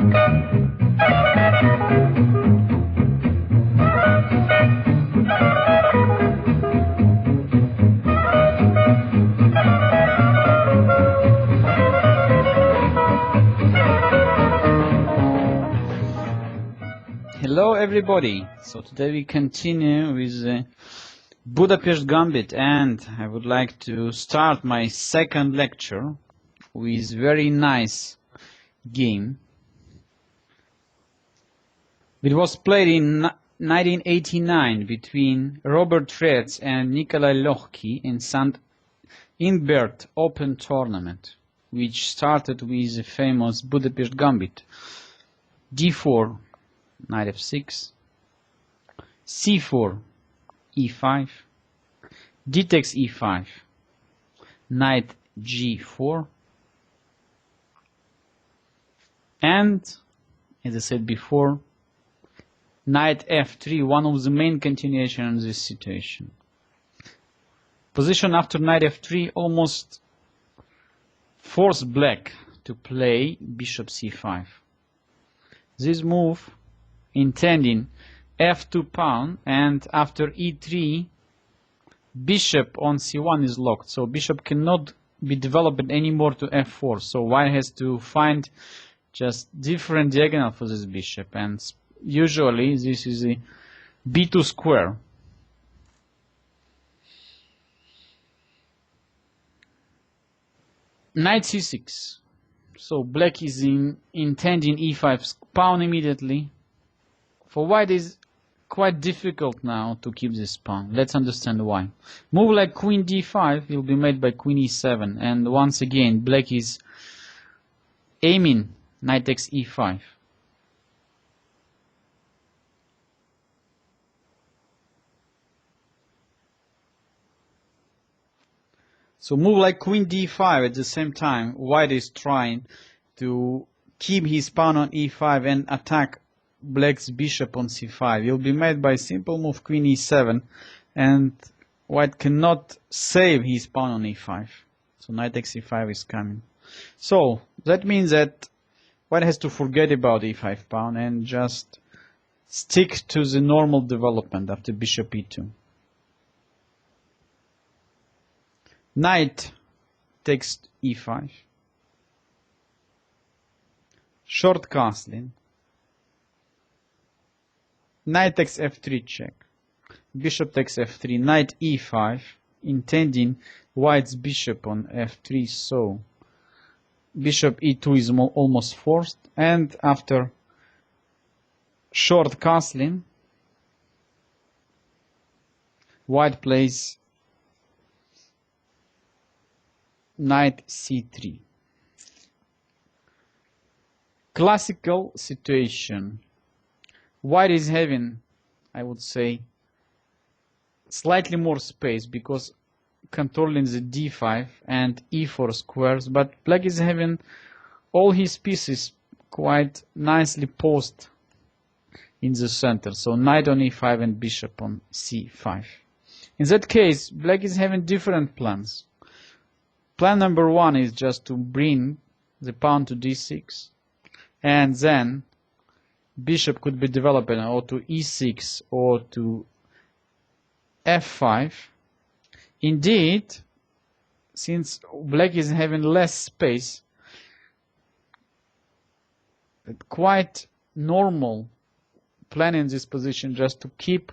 Hello everybody, so today we continue with the Budapest gambit, and I would like to start my second lecture with very nice game. It was played in 1989 between Robert Fretz and Nikolai Lohki in St. Ingbert Open Tournament, which started with the famous Budapest gambit. d4, knight f6, c4, e5, d takes e5, knight g4, and, as I said before, knight f3, one of the main continuations in this situation. Position after knight f3 almost forced black to play bishop c5. This move intending f2 pawn, and after e3 bishop on c1 is locked, so bishop cannot be developed anymore to f4, so white has to find just different diagonal for this bishop, and usually this is a b2 square. Knight c6, so black is intending e5 pawn immediately. For white is quite difficult now to keep this pawn. Let's understand why. Move like queen d5 will be made by queen e7, and once again black is aiming knight takes e5. So move like queen d5, at the same time white is trying to keep his pawn on e5 and attack black's bishop on c5. Will be made by simple move queen e7, and white cannot save his pawn on e5. So knight takes e5 is coming. So that means that white has to forget about e5 pawn and just stick to the normal development after bishop e2. Knight takes e5. Short castling. Knight takes f3 check. Bishop takes f3. Knight e5, intending white's bishop on f3, so bishop e2 is almost forced, and after short castling white plays knight c3. Classical situation. White is having, I would say, slightly more space because controlling the d5 and e4 squares, but black is having all his pieces quite nicely posed in the center, so knight on e5 and bishop on c5. In that case, black is having different plans. Plan number one is just to bring the pawn to d6, and then bishop could be developed or to e6 or to f5. Indeed, since black is having less space, quite normal plan in this position just to keep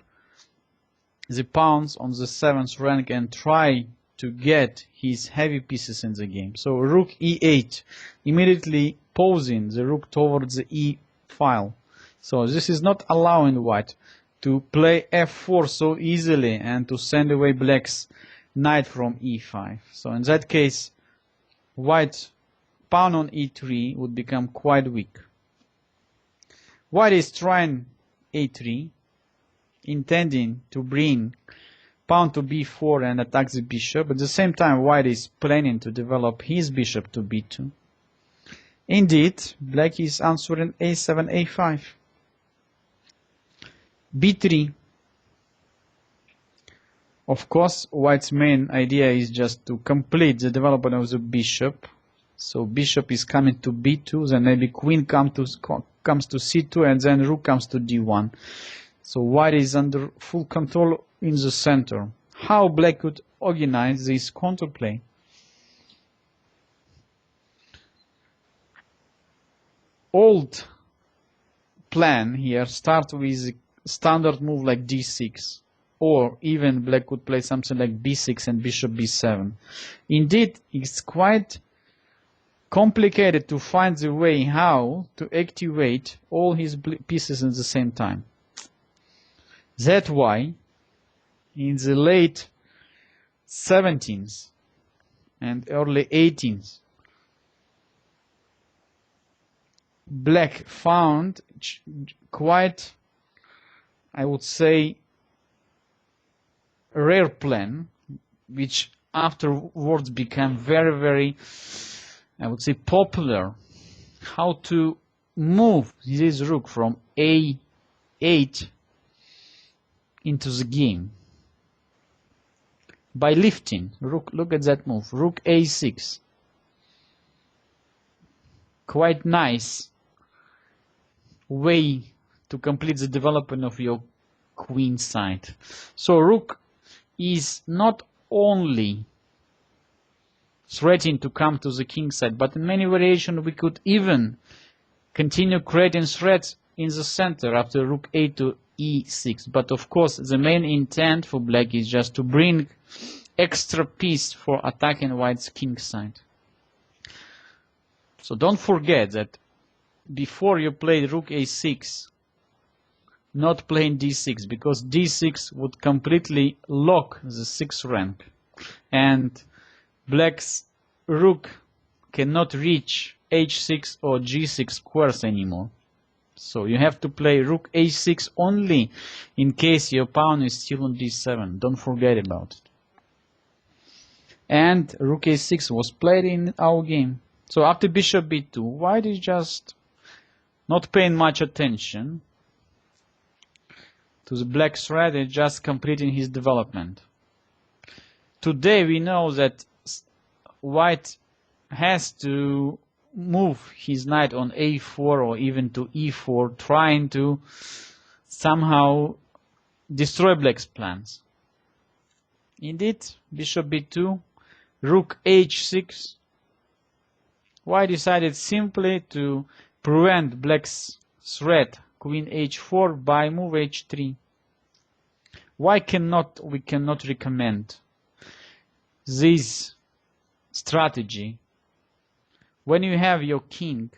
the pawns on the 7th rank and try to get his heavy pieces in the game. So rook e8, immediately posing the rook towards the e file. So this is not allowing white to play f4 so easily and to send away black's knight from e5. So in that case, white pawn on e3 would become quite weak. White is trying a3, intending to bring pawn to b4 and attack the bishop. At the same time, white is planning to develop his bishop to b2. Indeed, black is answering a7, a5. b3. Of course, white's main idea is just to complete the development of the bishop So bishop is coming to b2, then maybe queen comes to c2, and then rook comes to d1. So white is under full control in the center. How black could organize this counterplay? Old plan here starts with a standard move like d6, or even black could play something like b6 and bishop b7. Indeed, it's quite complicated to find the way how to activate all his pieces at the same time. That's why in the late 17th and early 18th, black found quite, I would say, a rare plan, which afterwards became very, very, I would say, popular. How to move this rook from a8 into the game by lifting rook. Look at that move, rook a6. Quite nice way to complete the development of your queen side. So rook is not only threatening to come to the king side, but in many variations we could even continue creating threats in the center after rook a to e6. But of course the main intent for black is just to bring extra piece for attacking white's king side. So don't forget that before you play rook a6, not playing d6, because d6 would completely lock the 6th rank, and black's rook cannot reach h6 or g6 squares anymore. So you have to play rook a6 only in case your pawn is still on d7. Don't forget about it. And rook a6 was played in our game. So after bishop b2, white is just not paying much attention to the black threat, and just completing his development. Today we know that white has to move his knight on a4 or even to e4, trying to somehow destroy black's plans. Indeed, bishop b2, rook h6. White decided simply to prevent black's threat, queen h4, by move h3. Why we cannot recommend this strategy when you have your king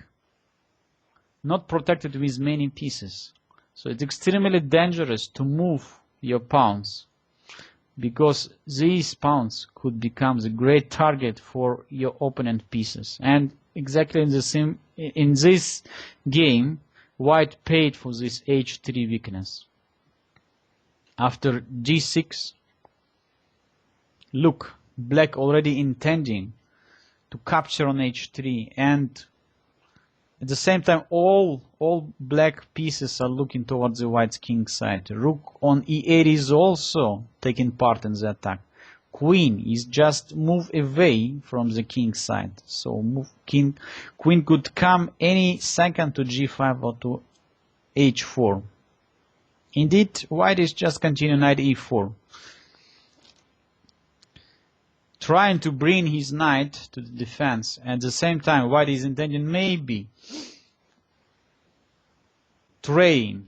not protected with many pieces? So it's extremely dangerous to move your pawns, because these pawns could become the great target for your opponent pieces. And exactly in this game, white paid for this h3 weakness. After g6, look, black already intending to capture on h3, and at the same time all black pieces are looking towards the white's king side. Rook on e8 is also taking part in the attack. Queen is just move away from the king side. So queen could come any second to g5 or to h4. Indeed, white is just continuing knight e4, trying to bring his knight to the defense. At the same time, white is intending maybe traying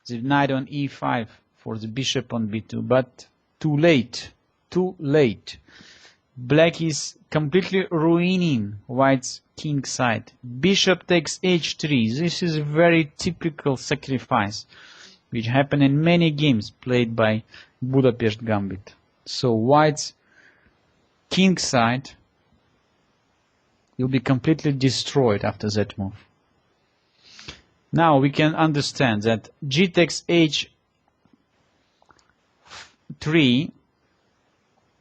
the knight on e5 for the bishop on b2, but too late. Too late. Black is completely ruining white's king side. Bishop takes h3. This is a very typical sacrifice which happened in many games played by Budapest gambit. So white's king side will be completely destroyed after that move. Now we can understand that g takes h3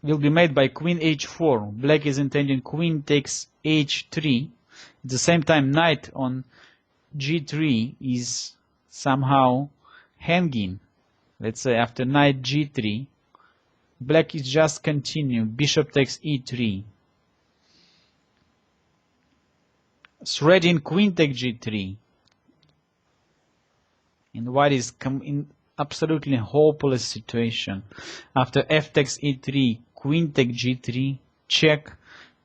will be made by queen h4. Black is intending queen takes h3. At the same time, knight on g3 is somehow hanging. Let's say after knight g3, black is just continuing. Bishop takes e3. threading queen take g3. And white is in absolutely hopeless situation. After f takes e3, queen take g3, check,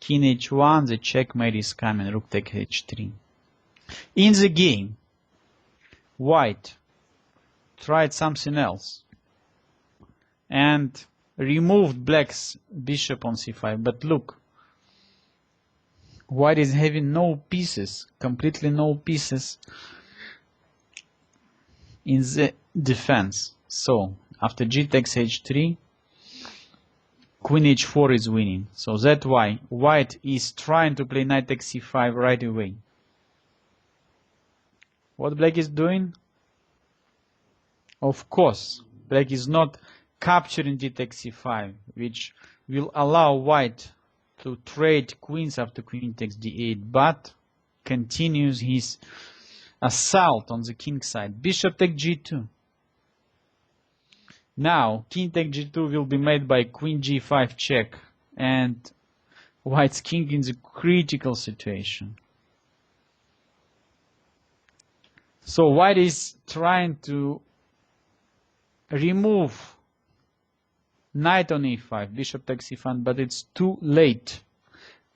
king h1, the checkmate is coming, rook take h3. In the game, white tried something else and removed black's bishop on c5, but look, white is having no pieces, completely no pieces in the defense. So after g takes h3, queen h4 is winning. So that's why white is trying to play knight takes c5 right away. What black is doing? Of course, black is not capturing d takes c5, which will allow white to trade queens after queen takes d8, but continues his assault on the king side. Bishop take g2. Now, king take g2 will be made by queen g5 check, and white's king in the critical situation. So white is trying to remove knight on e5, bishop takes e5, but it's too late.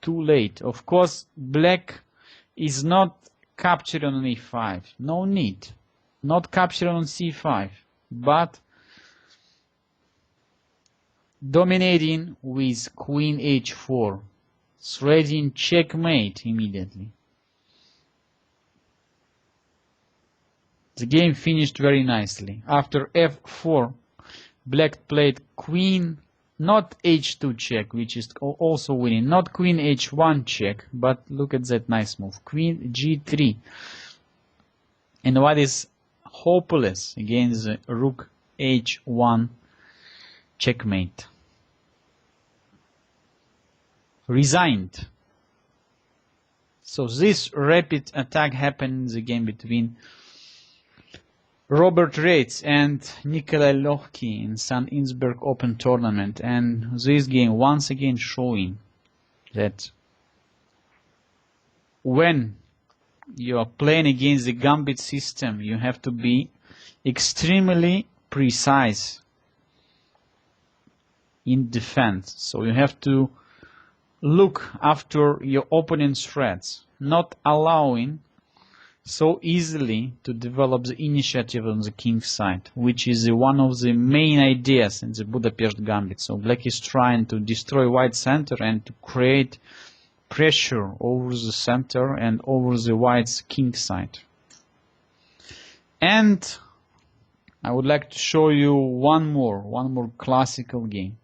Too late. Of course, black is not capturing on e5. No need. Not capturing on c5, but dominating with queen h4, threading checkmate immediately. The game finished very nicely. After f4, black played queen, not h2 check, which is also winning, not queen h1 check, but look at that nice move, queen g3. And what is hopeless against the rook h1 checkmate. Resigned. So this rapid attack happened in the game between Robert Reitz and Nikolai Lohki in St. Innsbruck Open Tournament, and this game once again showing that when you are playing against the gambit system, you have to be extremely precise in defense. So you have to look after your opponent's threats, not allowing so easily to develop the initiative on the king's side, which is one of the main ideas in the Budapest gambit. So black is trying to destroy white center and to create pressure over the center and over the white's king side. And I would like to show you one more classical game.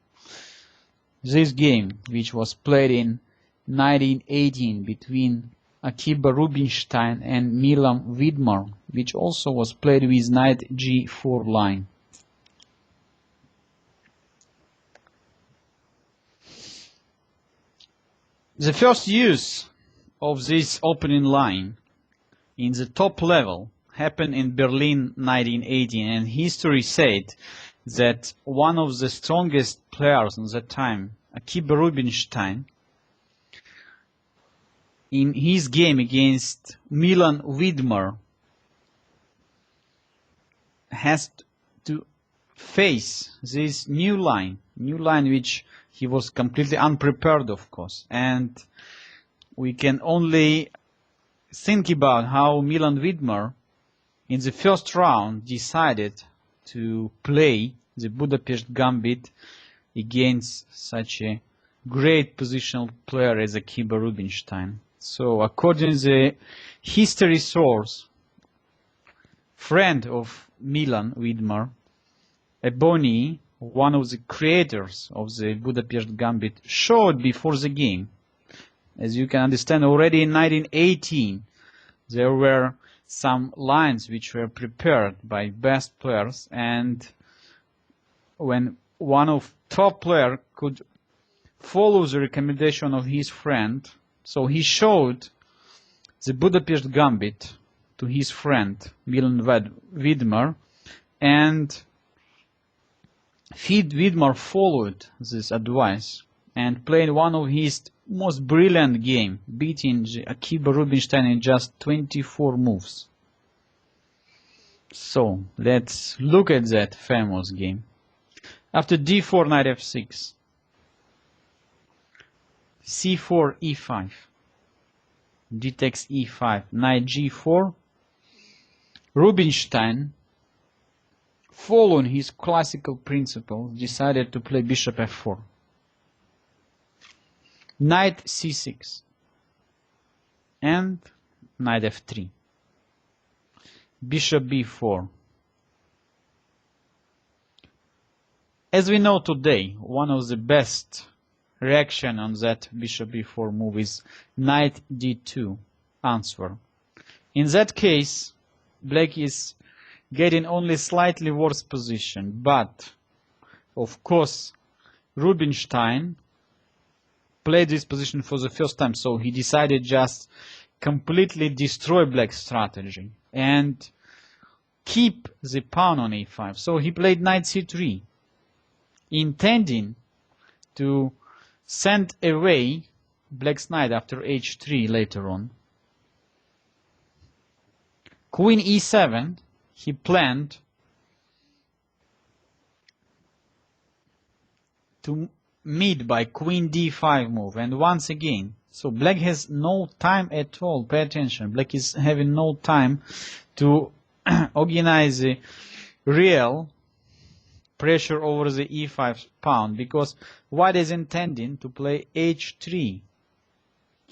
This game, which was played in 1918 between Akiba Rubinstein and Milan Vidmar, which also was played with knight g4 line. The first use of this opening line in the top level happened in Berlin 1918, and history said that one of the strongest players at that time, Akiba Rubinstein, in his game against Milan Vidmar, has to face this new line which he was completely unprepared, of course. And we can only think about how Milan Vidmar in the first round decided to play the Budapest gambit against such a great positional player as Akiba Rubinstein. So according to the history source, friend of Milan Vidmar, Ebony, one of the creators of the Budapest gambit, showed before the game. As you can understand, already in 1918 there were some lines which were prepared by best players, and when one of top player could follow the recommendation of his friend, so he showed the Budapest gambit to his friend Milan Vidmar, and Vidmar followed this advice and played one of his most brilliant game, beating Akiba Rubinstein in just 24 moves. So let's look at that famous game. After d4, knight f6, c4, e5, d takes e5, knight g4. Rubinstein, following his classical principles, decided to play bishop f4. Knight c6 and knight f3. Bishop b4. As we know today, one of the best reaction on that bishop b4 move is knight d2 answer. In that case, black is getting only slightly worse position, but of course Rubinstein played this position for the first time, so he decided just completely destroy black's strategy and keep the pawn on e5. So he played knight c3, intending to send away black's knight after h3 later on. Queen e7, he planned to meet by queen d5 move, and once again, so black has no time at all. Pay attention, black is having no time to organize the real pressure over the e5 pawn, because white is intending to play h3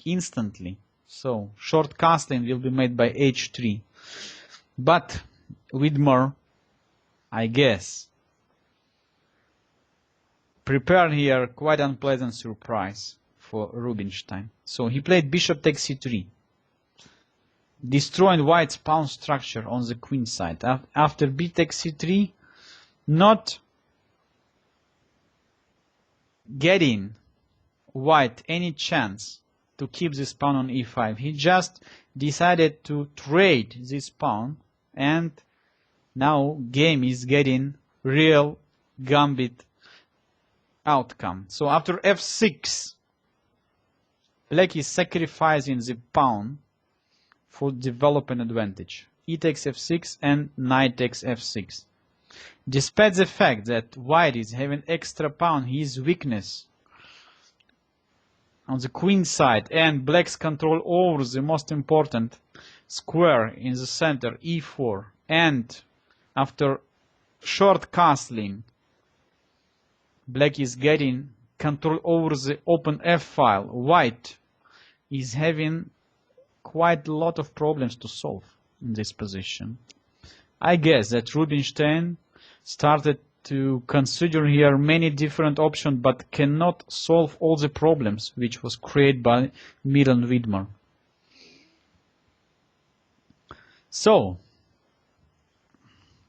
instantly. So short castling will be made by h3. But Widmer, I guess, prepared here quite unpleasant surprise for Rubinstein. So he played bishop takes c3, destroying white's pawn structure on the queen side. After b takes c3, not getting white any chance to keep this pawn on e5. He just decided to trade this pawn, and now game is getting real gambit outcome. So after f6, black is sacrificing the pawn for development advantage. E takes f6 and knight takes f6. Despite the fact that white is having extra pawn, his weakness on the queen side and black's control over the most important square in the center, e4, and after short castling, black is getting control over the open f file. White is having quite a lot of problems to solve in this position. I guess that Rubinstein started to consider here many different options, but cannot solve all the problems which was created by Milan Widmer. So,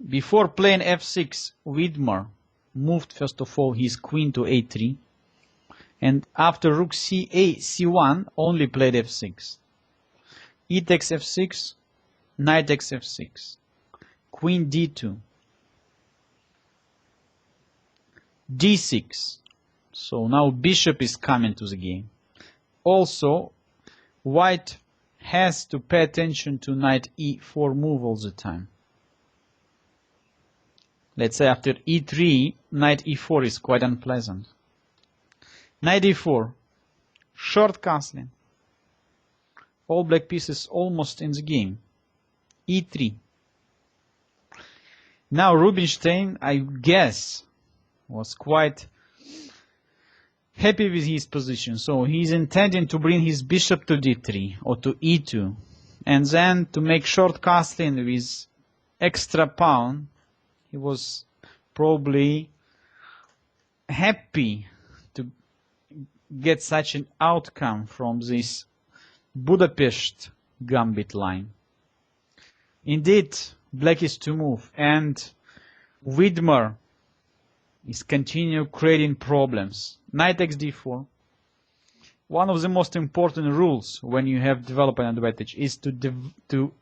before playing f6, Widmer moved first of all his queen to a3, and after rook c1 only played f6. E takes f6, knight takes f6, queen d2, d6. So now bishop is coming to the game. Also, white has to pay attention to knight e4 move all the time. Let's say after e3, knight e4 is quite unpleasant. Knight e4, short castling. All black pieces almost in the game. e3. Now Rubinstein, I guess, was quite happy with his position. So he's intending to bring his bishop to d3 or to e2, and then to make short castling with extra pawn. He was probably happy to get such an outcome from this Budapest gambit line. Indeed, black is to move, and Widmer is continue creating problems. Knight takes d4. One of the most important rules when you have development advantage is to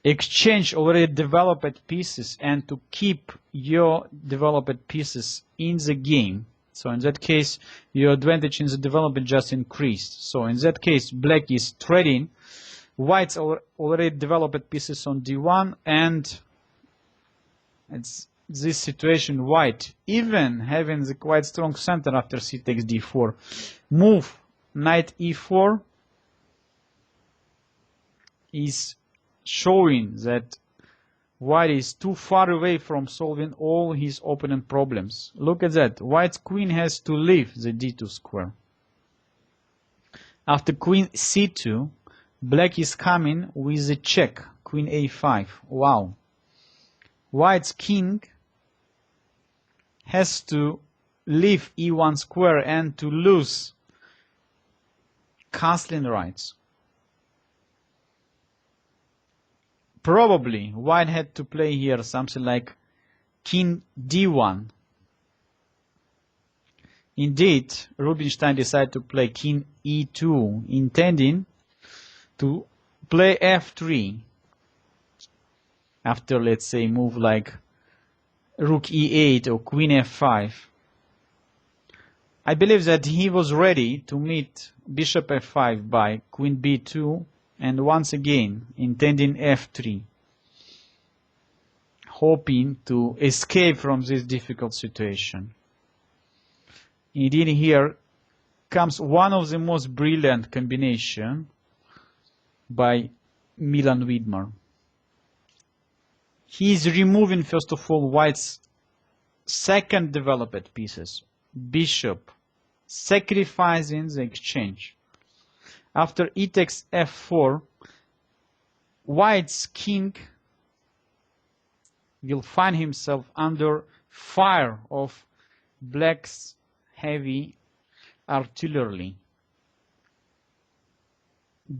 exchange already developed pieces and to keep your developed pieces in the game. So in that case, your advantage in the development just increased. So in that case, black is trading. White's already developed pieces on d1, and it's this situation, white, even having the quite strong center after c takes d4, move knight e4 is showing that white is too far away from solving all his opponent problems. Look at that. White's queen has to leave the d2 square. After queen c2, black is coming with a check, queen a5. Wow. White's king has to leave e1 square and to lose castling rights. Probably white had to play here something like king d1. Indeed, Rubinstein decided to play king e2, intending to play f3 after, let's say, move like rook e8 or queen f5. I believe that he was ready to meet bishop f5 by queen b2 and once again intending f3, hoping to escape from this difficult situation. Indeed, here comes one of the most brilliant combinations by Milan Widmer. He is removing, first of all, white's second developed pieces, bishop, sacrificing the exchange. After e takes f4, white's king will find himself under fire of black's heavy artillery.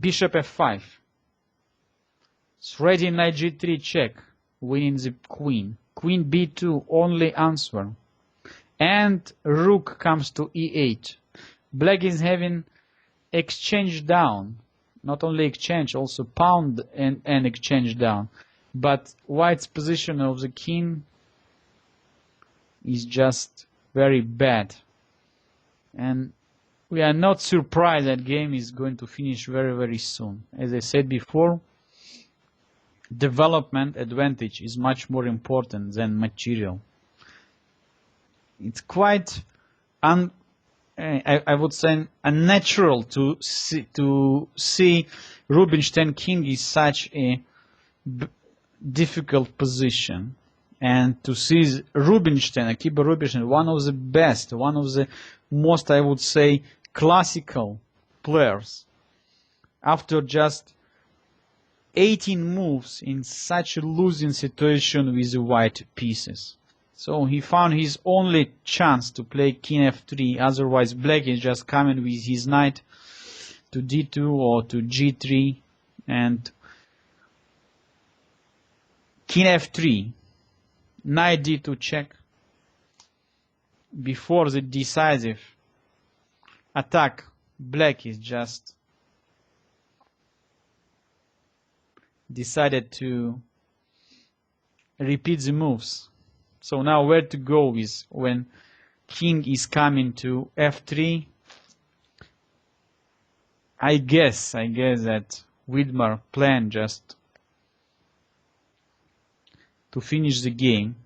Bishop f5. Ready knight g3 check, winning the queen. Queen b2 only answer. And rook comes to e8. Black is having exchange down. Not only exchange, also pound and exchange down. But white's position of the king is just very bad. And we are not surprised that game is going to finish very, very soon. As I said before, development advantage is much more important than material. It's quite, I would say, unnatural to see Rubinstein king is such a difficult position, and to see Rubinstein, Akiba Rubinstein, one of the best, one of the most, I would say, classical players, after just 18 moves in such a losing situation with the white pieces. So he found his only chance to play king f3, otherwise black is just coming with his knight to d2 or to g3, and king f3, knight d2 check. Before the decisive attack, black is just decided to repeat the moves. So now where to go is when king is coming to f3. I guess that Widmer planned just to finish the game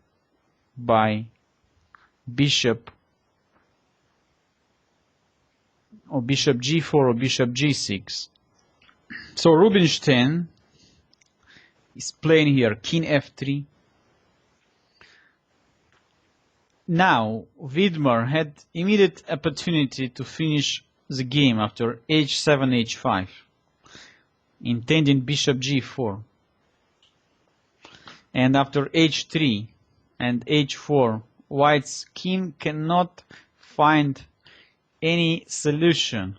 by bishop or bishop g4 or bishop g6. So Rubinstein is playing here king f3. Now Widmer had immediate opportunity to finish the game after h7 h5, intending bishop g4, and after h3 and h4 white's king cannot find any solution.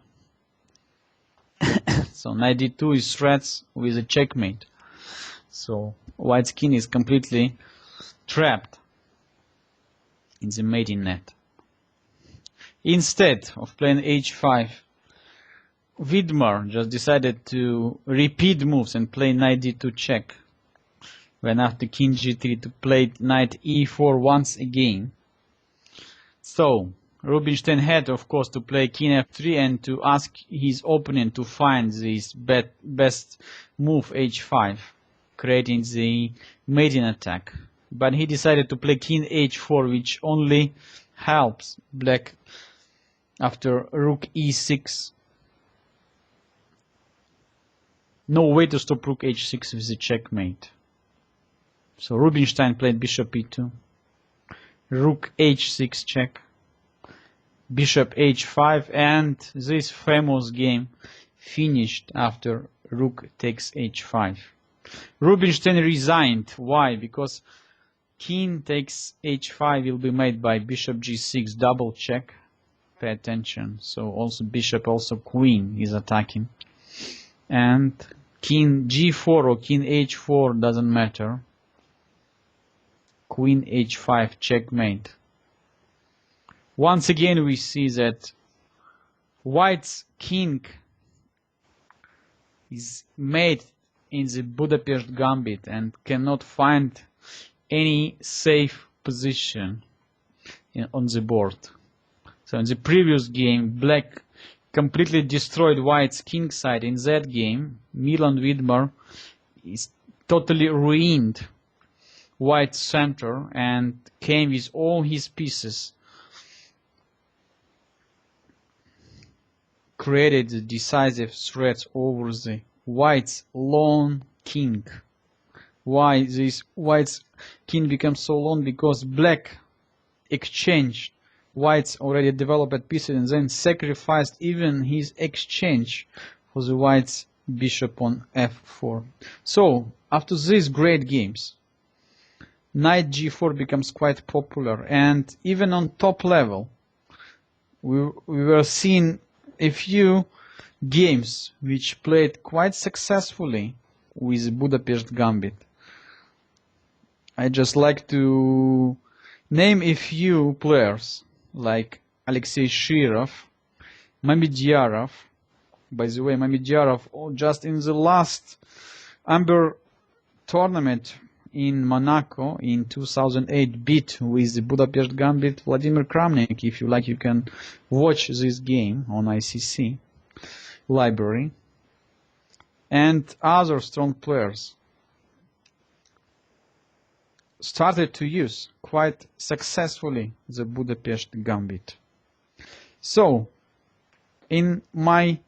So knight d2 is threats with a checkmate. So white's king is completely trapped in the mating net. Instead of playing h5, Widmer just decided to repeat moves and play knight d2 check. When after king g3 to play knight e4 once again. So Rubinstein had, of course, to play king f3 and to ask his opponent to find this best move h5, creating the maiden attack. But he decided to play king h4, which only helps black after rook e6. No way to stop rook h6 with the checkmate. So Rubinstein played bishop e2, rook h6 check, bishop h5, and this famous game finished after rook takes h5. Rubinstein resigned. Why? Because king takes h5 will be made by bishop g6, double check. Pay attention. So also bishop, also queen is attacking. And king g4 or king h4 doesn't matter. Queen h5 checkmate. Once again we see that white's king is made in the Budapest gambit and cannot find any safe position on the board. So in the previous game, black completely destroyed white's king side. In that game, Milan Widmer is totally ruined white's center and came with all his pieces, created the decisive threats over the white's lone king. Why this white's king becomes so long? Because black exchanged white's already developed pieces and then sacrificed even his exchange for the white's bishop on f4. So after these great games, knight g4 becomes quite popular, and even on top level we were seeing a few games which played quite successfully with Budapest gambit. I just like to name a few players like Alexei Shirov, Mamedyarov. By the way, Mamedyarov just in the last Amber tournament in Monaco in 2008 beat with the Budapest gambit Vladimir Kramnik. If you like, you can watch this game on ICC library. And other strong players started to use quite successfully the Budapest gambit. So in my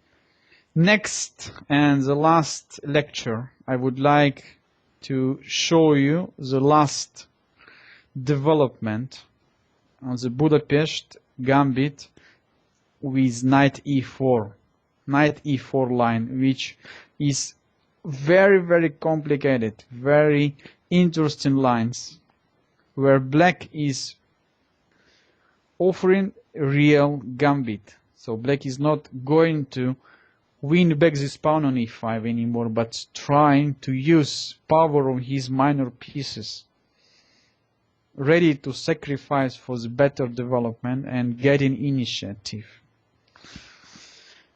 next and the last lecture, I would like to show you the last development on the Budapest gambit with knight e4 line, which is very complicated, very interesting lines, where black is offering real gambit. So black is not going to win back this pawn on e5 anymore, but trying to use power on his minor pieces, ready to sacrifice for the better development and getting initiative.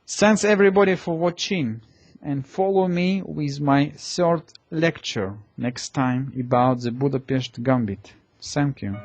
Thanks everybody for watching, and follow me with my third lecture next time about the Budapest gambit. Thank you.